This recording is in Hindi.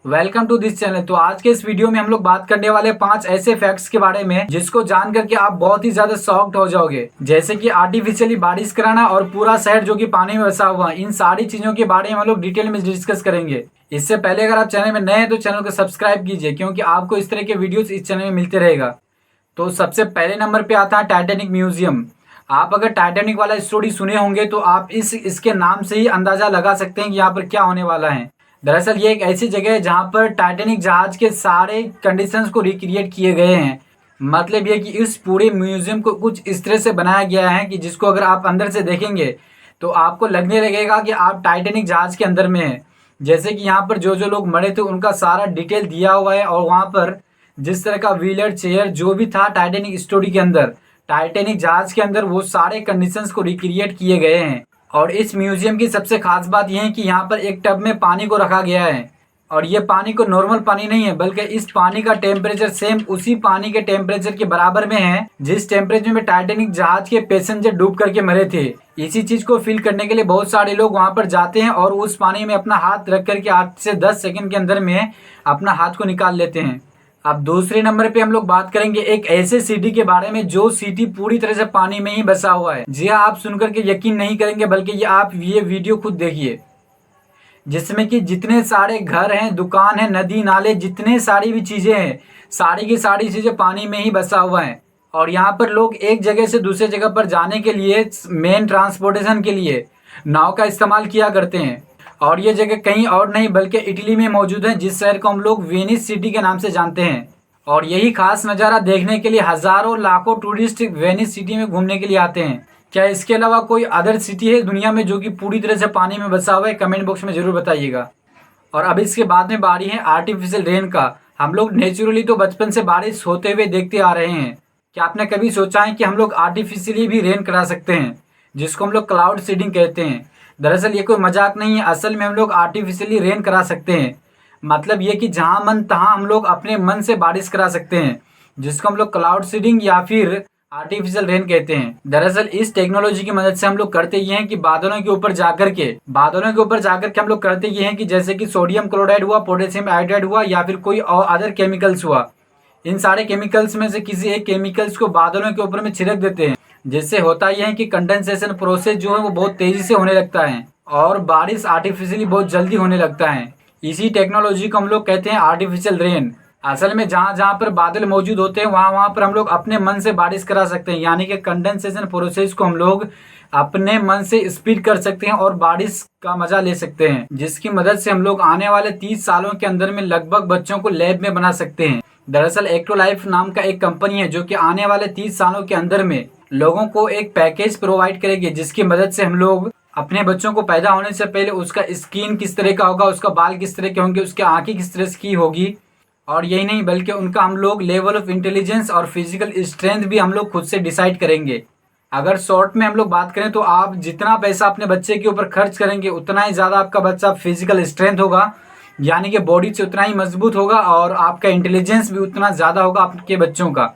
Welcome to this channel. तो आज के इस वीडियो में हम लोग बात करने वाले 5 ऐसे फैक्ट्स के बारे में जिसको जान करके आप बहुत ही ज्यादा शॉक्ड हो जाओगे। जैसे कि आर्टिफिशियली बारिश कराना और पूरा शहर जो कि पानी में बसा हुआ, इन सारी चीजों के बारे में हम लोग डिटेल में डिस्कस करेंगे। इससे पहले अगर आप चैनल में नए हैं तो चैनल को सब्सक्राइब कीजिए, क्योंकि आपको इस तरह के वीडियोस इस चैनल में मिलते रहेगा। तो सबसे पहले नंबर पे आता है टाइटैनिक म्यूजियम। आप अगर टाइटैनिक वाला स्टोरी सुने होंगे तो आप इसके नाम से ही अंदाजा लगा सकते हैं कि यहाँ पर क्या होने वाला है। दरअसल ये एक ऐसी जगह है जहाँ पर टाइटैनिक जहाज के सारे कंडीशंस को रिक्रिएट किए गए हैं। मतलब ये कि इस पूरे म्यूजियम को कुछ इस तरह से बनाया गया है कि जिसको अगर आप अंदर से देखेंगे तो आपको लगने लगेगा कि आप टाइटैनिक जहाज के अंदर में हैं। जैसे कि यहाँ पर जो जो लोग मरे थे उनका सारा डिटेल दिया हुआ है, और वहाँ पर जिस तरह का व्हीलर चेयर जो भी था टाइटैनिक स्टोरी के अंदर, टाइटैनिक जहाज के अंदर, वो सारे कंडीशंस को रिक्रिएट किए गए हैं। और इस म्यूजियम की सबसे खास बात यह है कि यहाँ पर एक टब में पानी को रखा गया है, और ये पानी को नॉर्मल पानी नहीं है, बल्कि इस पानी का टेम्परेचर सेम उसी पानी के टेम्परेचर के बराबर में है जिस टेम्परेचर में टाइटैनिक जहाज के पैसेंजर डूब करके मरे थे। इसी चीज को फील करने के लिए बहुत सारे लोग वहां पर जाते हैं और उस पानी में अपना हाथ रख करके 8 से 10 सेकंड के अंदर में अपना हाथ को निकाल लेते हैं। अब दूसरे नंबर पे हम लोग बात करेंगे एक ऐसे सिटी के बारे में जो सिटी पूरी तरह से पानी में ही बसा हुआ है। जी हाँ, आप सुनकर के यकीन नहीं करेंगे, बल्कि ये वीडियो खुद देखिए, जिसमें कि जितने सारे घर हैं, दुकान है, नदी नाले, जितने सारी भी चीजें हैं, सारी की सारी चीजें पानी में ही बसा हुआ है। और यहाँ पर लोग एक जगह से दूसरे जगह पर जाने के लिए मेन ट्रांसपोर्टेशन के लिए नाव का इस्तेमाल किया करते हैं। और ये जगह कहीं और नहीं बल्कि इटली में मौजूद है, जिस शहर को हम लोग वेनिस सिटी के नाम से जानते हैं। और यही खास नज़ारा देखने के लिए हजारों लाखों टूरिस्ट वेनिस सिटी में घूमने के लिए आते हैं। क्या इसके अलावा कोई अदर सिटी है दुनिया में जो कि पूरी तरह से पानी में बसा हुआ है? कमेंट बॉक्स में जरूर बताइएगा। और अब इसके बाद में बारी है आर्टिफिशियल रेन का। हम लोग नेचुरली तो बचपन से बारिश होते हुए देखते आ रहे हैं। क्या आपने कभी सोचा है कि हम लोग आर्टिफिशियली भी रेन करा सकते हैं, जिसको हम लोग क्लाउड सीडिंग कहते हैं? दरअसल ये कोई मजाक नहीं है, असल में हम लोग आर्टिफिशियली रेन करा सकते हैं। मतलब ये कि जहां मन तहां हम लोग अपने मन से बारिश करा सकते हैं, जिसको हम लोग क्लाउड सीडिंग या फिर आर्टिफिशियल रेन कहते हैं। दरअसल इस टेक्नोलॉजी की मदद से हम लोग करते ये हैं कि बादलों के ऊपर जाकर के हम लोग करते ये हैं कि जैसे कि सोडियम क्लोराइड हुआ, पोटेशियम आयोडाइड हुआ, या फिर कोई और अदर केमिकल्स हुआ, इन सारे केमिकल्स में से किसी एक केमिकल्स को बादलों के ऊपर में छिड़क देते हैं। जिससे होता यह है कि कंडेंसेशन प्रोसेस जो है वो बहुत तेजी से होने लगता है और बारिश आर्टिफिशियली बहुत जल्दी होने लगता है। इसी टेक्नोलॉजी को हम लोग कहते हैं आर्टिफिशियल रेन। असल में जहाँ जहाँ पर बादल मौजूद होते हैं वहाँ वहाँ पर हम लोग अपने मन से बारिश करा सकते हैं, यानी कि कंडेंसेशन प्रोसेस को हम लोग अपने मन से स्पीड कर सकते हैं और बारिश का मजा ले सकते हैं, जिसकी मदद से हम लोग आने वाले 30 सालों के अंदर में लगभग बच्चों को लैब में बना सकते हैं। दरअसल एक्टोलाइफ नाम का एक कंपनी है जो कि आने वाले 30 सालों के अंदर में लोगों को एक पैकेज प्रोवाइड करेगी, जिसकी मदद से हम लोग अपने बच्चों को पैदा होने से पहले उसका स्किन किस तरह का होगा, उसका बाल किस तरह के होंगे, उसकी आंखें किस तरह की होगी, और यही नहीं बल्कि उनका हम लोग लेवल ऑफ इंटेलिजेंस और फिजिकल स्ट्रेंथ भी हम लोग खुद से डिसाइड करेंगे। अगर शॉर्ट में हम लोग बात करें तो आप जितना पैसा अपने बच्चे के ऊपर खर्च करेंगे उतना ही ज़्यादा आपका बच्चा फिजिकल स्ट्रेंथ होगा, यानी कि बॉडी से उतना ही मजबूत होगा, और आपका इंटेलिजेंस भी उतना ज़्यादा होगा आपके बच्चों का।